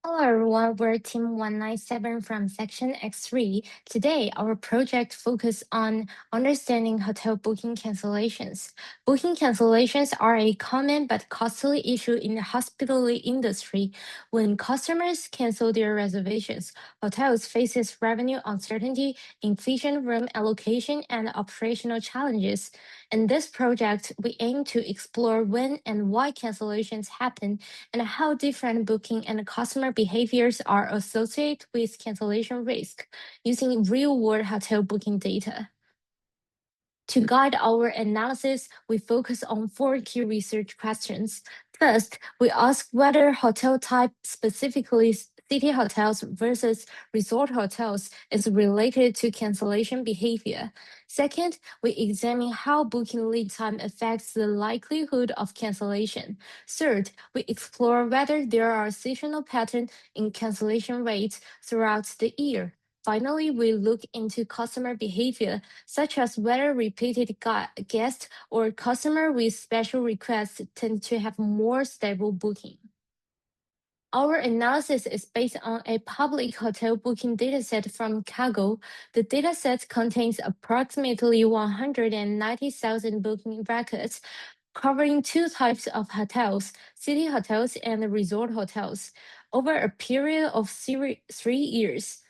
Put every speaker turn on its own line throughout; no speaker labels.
Hello everyone, we're Team 197 from Section X3. Today, our project focuses on understanding hotel booking cancellations. Booking cancellations are a common but costly issue in the hospitality industry. When customers cancel their reservations, hotels faces revenue uncertainty, inflation, room allocation, and operational challenges. In this project, we aim to explore when and why cancellations happen and how different booking and customer behaviors are associated with cancellation risk using real-world hotel booking data. To guide our analysis, we focus on four key research questions. First, we ask whether hotel type, specifically city hotels versus resort hotels, is related to cancellation behavior. Second, we examine how booking lead time affects the likelihood of cancellation. Third, we explore whether there are seasonal patterns in cancellation rates throughout the year. Finally, we look into customer behavior, such as whether repeated guests or customers with special requests tend to have more stable booking. Our analysis is based on a public hotel booking dataset from Kaggle. The dataset contains approximately 190,000 booking records, covering two types of hotels, city hotels and resort hotels, over a period of 3 years.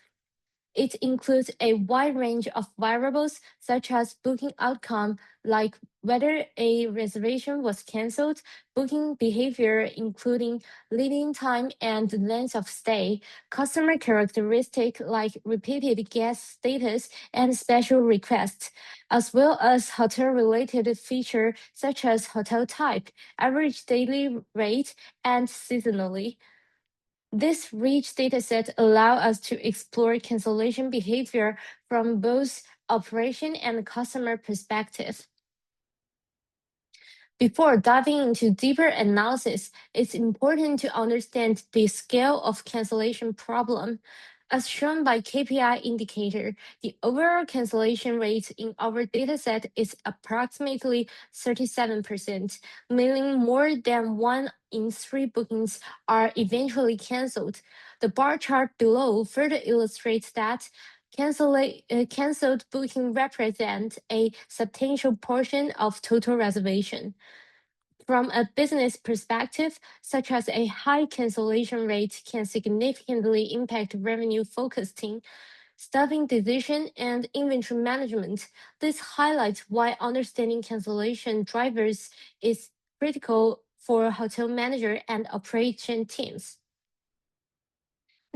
It includes a wide range of variables such as booking outcome, like whether a reservation was canceled, booking behavior, including lead-in time and length of stay, customer characteristics like repeated guest status and special requests, as well as hotel-related features such as hotel type, average daily rate, and seasonally. This rich dataset allows us to explore cancellation behavior from both operation and customer perspective. Before diving into deeper analysis, it's important to understand the scale of cancellation problem. As shown by KPI indicator, the overall cancellation rate in our dataset is approximately 37%, meaning more than 1 in 3 bookings are eventually canceled. The bar chart below further illustrates that canceled booking represent a substantial portion of total reservation. From a business perspective, such as a high cancellation rate can significantly impact revenue focusing, staffing decision, and inventory management. This highlights why understanding cancellation drivers is critical for hotel manager and operation teams.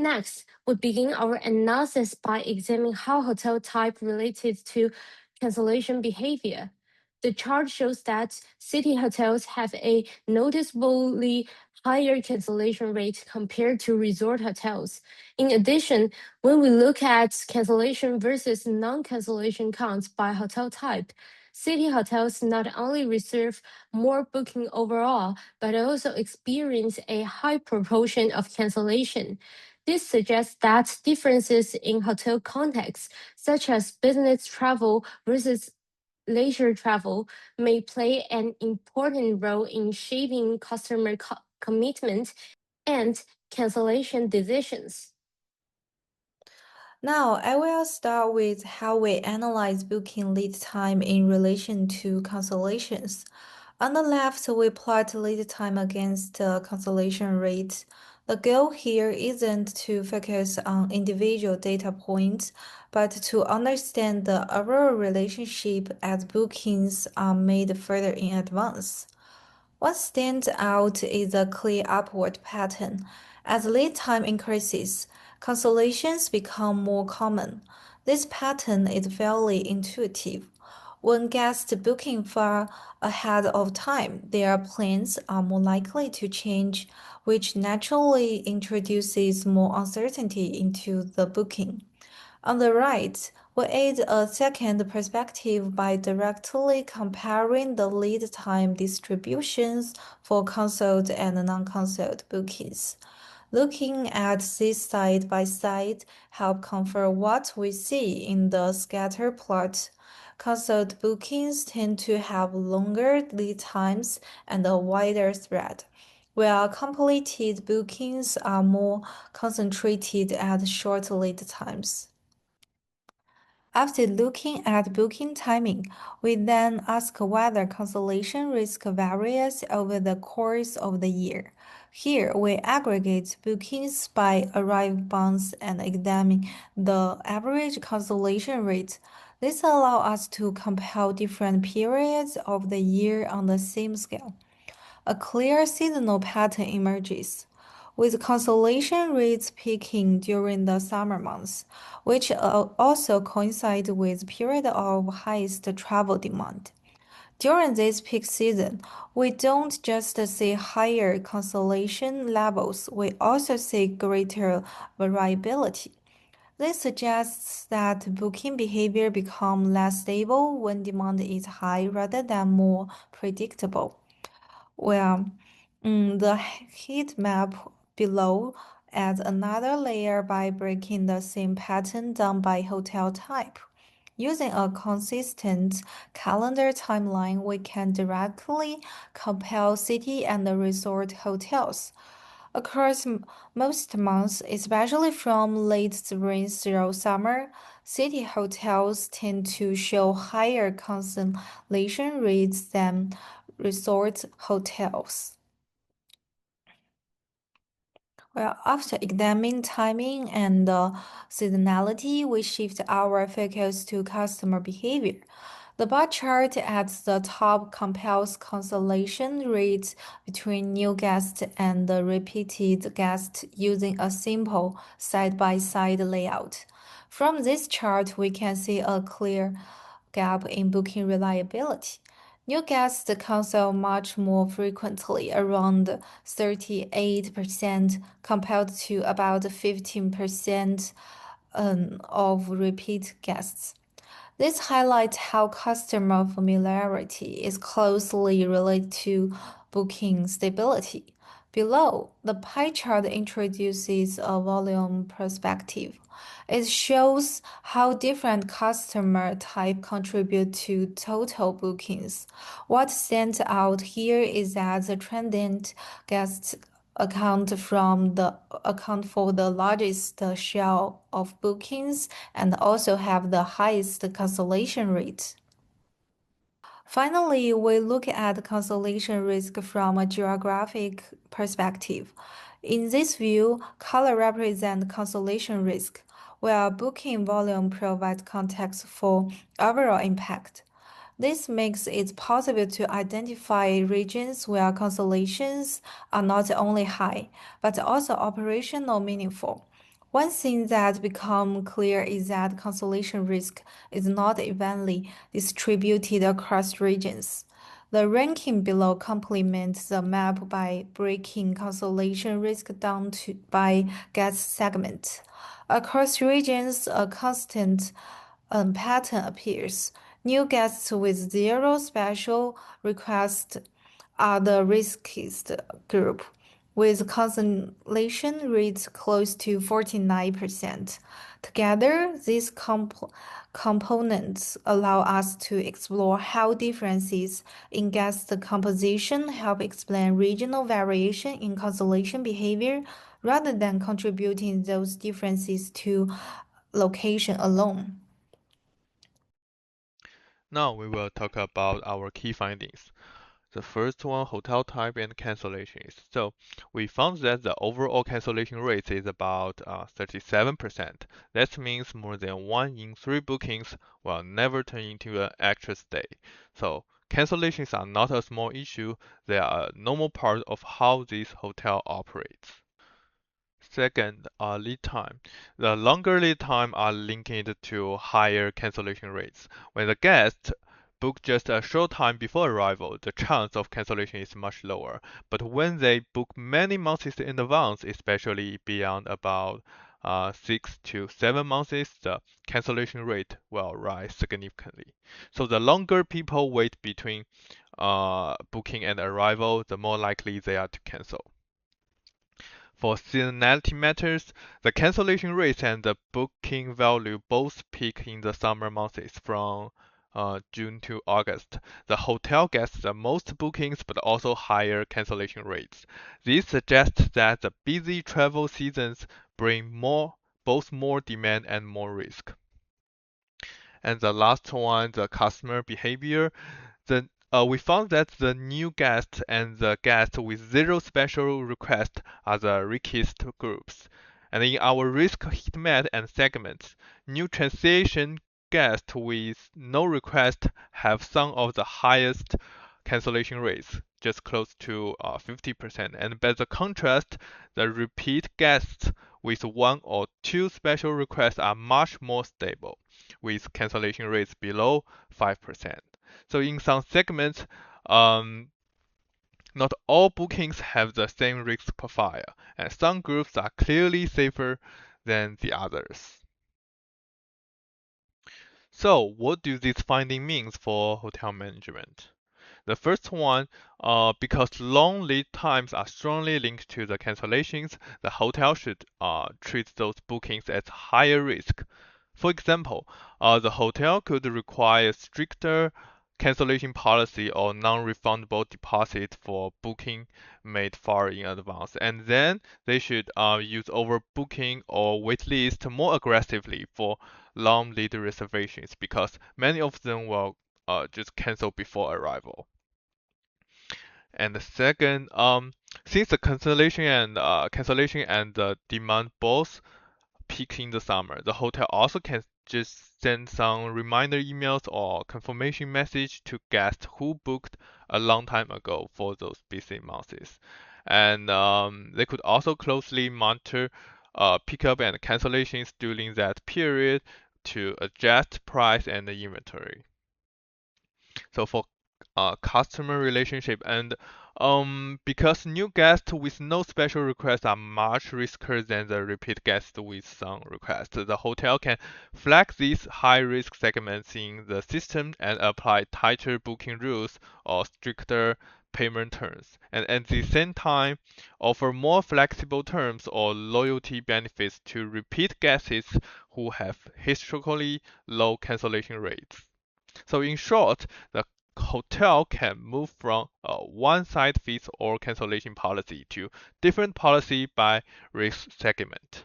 Next, we begin our analysis by examining how hotel type related to cancellation behavior. The chart shows that city hotels have a noticeably higher cancellation rate compared to resort hotels. In addition, when we look at cancellation versus non-cancellation counts by hotel type, city hotels not only receive more booking overall, but also experience a high proportion of cancellation. This suggests that differences in hotel contexts, such as business travel versus leisure travel, may play an important role in shaping customer commitment and cancellation decisions.
Now, I will start with how we analyze booking lead time in relation to cancellations. On the left, we plot lead time against the cancellation rate. The goal here isn't to focus on individual data points, but to understand the overall relationship as bookings are made further in advance. What stands out is a clear upward pattern. As lead time increases, cancellations become more common. This pattern is fairly intuitive. When guests booking far ahead of time, their plans are more likely to change, which naturally introduces more uncertainty into the booking. On the right, we add a second perspective by directly comparing the lead time distributions for canceled and non-canceled bookings. Looking at this side by side help confirm what we see in the scatter plot. Canceled bookings tend to have longer lead times and a wider spread, where completed bookings are more concentrated at short lead times. After looking at booking timing, we then ask whether cancellation risk varies over the course of the year. Here, we aggregate bookings by arrival months and examine the average cancellation rate. This allows us to compare different periods of the year on the same scale. A clear seasonal pattern emerges, with cancellation rates peaking during the summer months, which also coincide with period of highest travel demand. During this peak season, we don't just see higher cancellation levels, we also see greater variability. This suggests that booking behavior becomes less stable when demand is high rather than more predictable. Well, the heat map below adds another layer by breaking the same pattern down by hotel type. Using a consistent calendar timeline, we can directly compare city and resort hotels. Across most months, especially from late spring through summer, city hotels tend to show higher cancellation rates than resort hotels. Well, after examining timing and seasonality, we shift our focus to customer behavior. The bar chart at the top compares cancellation rates between new guests and the repeated guests using a simple side-by-side layout. From this chart, we can see a clear gap in booking reliability. New guests cancel much more frequently, around 38% compared to about 15% of repeat guests. This highlights how customer familiarity is closely related to booking stability. Below, the pie chart introduces a volume perspective. It shows how different customer types contribute to total bookings. What stands out here is that the transient guests account for the largest share of bookings and also have the highest cancellation rate. Finally, we look at cancellation risk from a geographic perspective. In this view, color represents cancellation risk, while booking volume provides context for overall impact. This makes it possible to identify regions where cancellations are not only high, but also operational meaningful. One thing that becomes clear is that cancellation risk is not evenly distributed across regions. The ranking below complements the map by breaking cancellation risk down by guest segment. Across regions, a constant pattern appears. New guests with zero special requests are the riskiest group, with cancellation rates close to 49%. Together, these components allow us to explore how differences in guest composition help explain regional variation in cancellation behavior rather than contributing those differences to location alone.
Now we will talk about our key findings. The first one, hotel type and cancellations. So we found that the overall cancellation rate is about 37%. That means more than 1 in 3 bookings will never turn into an actual stay. So cancellations are not a small issue, they are a normal part of how this hotel operates. Second, lead time. The longer lead time are linked to higher cancellation rates. When the guest book just a short time before arrival, the chance of cancellation is much lower. But when they book many months in advance, especially beyond about 6 to 7 months, the cancellation rate will rise significantly. So the longer people wait between booking and arrival, the more likely they are to cancel. For seasonality matters, the cancellation rate and the booking value both peak in the summer months from June to August. The hotel gets the most bookings but also higher cancellation rates. This suggests that the busy travel seasons bring both more demand and more risk. And the last one, the customer behavior. We found that the new guests and the guests with zero special request are the riskiest groups. And in our risk heat map and segments, new transition guests with no request have some of the highest cancellation rates, just close to 50%. And by the contrast, the repeat guests with one or two special requests are much more stable, with cancellation rates below 5%. So in some segments, um, not all bookings have the same risk profile, and some groups are clearly safer than the others. So what do these findings mean for hotel management? The first one, because long lead times are strongly linked to the cancellations, the hotel should treat those bookings as higher risk. For example, the hotel could require stricter cancellation policy or non-refundable deposit for booking made far in advance, and then they should use overbooking or waitlist more aggressively for long lead reservations because many of them will just cancel before arrival. And the second, since the cancellation and the demand both peak in the summer, the hotel also can just send some reminder emails or confirmation message to guests who booked a long time ago for those busy months. And they could also closely monitor pickup and cancellations during that period to adjust price and the inventory. So for customer relationship and because new guests with no special requests are much riskier than the repeat guests with some requests. The hotel can flag these high risk segments in the system and apply tighter booking rules or stricter payment terms, and at the same time offer more flexible terms or loyalty benefits to repeat guests who have historically low cancellation rates. So in short, the hotel can move from a one-size-fits-all cancellation policy to different policy by risk segment.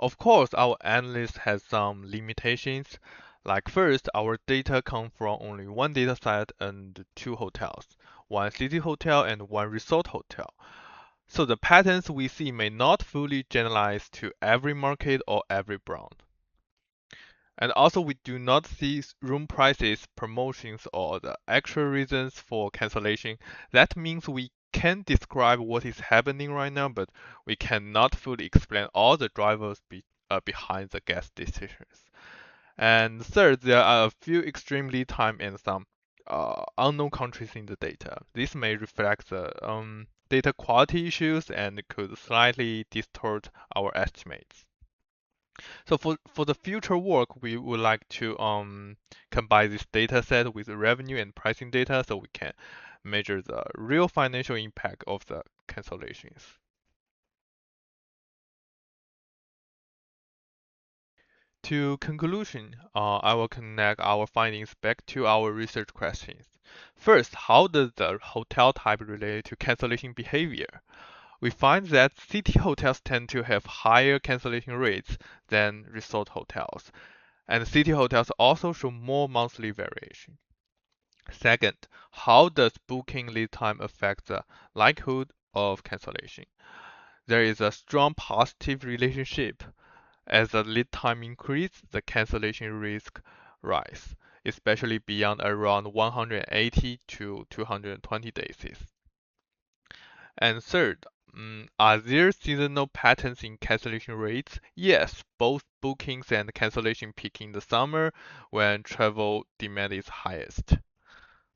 Of course, our analysis has some limitations. Like first, our data come from only one data set and two hotels, one city hotel and one resort hotel. So the patterns we see may not fully generalize to every market or every brand. And also, we do not see room prices, promotions, or the actual reasons for cancellation. That means we can describe what is happening right now, but we cannot fully explain all the drivers behind the guest decisions. And third, there are a few extreme lead time and some unknown countries in the data. This may reflect the data quality issues and could slightly distort our estimates. So for the future work, we would like to combine this data set with revenue and pricing data so we can measure the real financial impact of the cancellations. To conclusion, I will connect our findings back to our research questions. First, how does the hotel type relate to cancellation behavior? We find that city hotels tend to have higher cancellation rates than resort hotels, and city hotels also show more monthly variation. Second, how does booking lead time affect the likelihood of cancellation? There is a strong positive relationship. As the lead time increases, the cancellation risk rise, especially beyond around 180 to 220 days. And third, are there seasonal patterns in cancellation rates? Yes, both bookings and cancellation peak in the summer when travel demand is highest.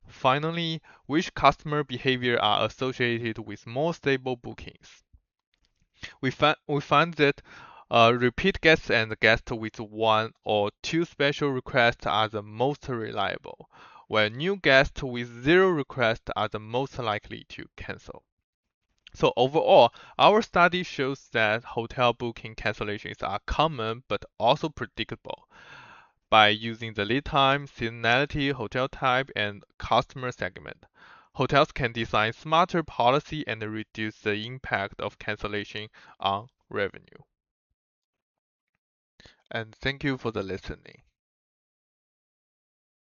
Finally, which customer behavior are associated with more stable bookings? We find that repeat guests and guests with one or two special requests are the most reliable, while new guests with zero requests are the most likely to cancel. So overall, our study shows that hotel booking cancellations are common but also predictable. by using the lead time, seasonality, hotel type, and customer segment. Hotels can design smarter policy and reduce the impact of cancellation on revenue. And thank you for the listening.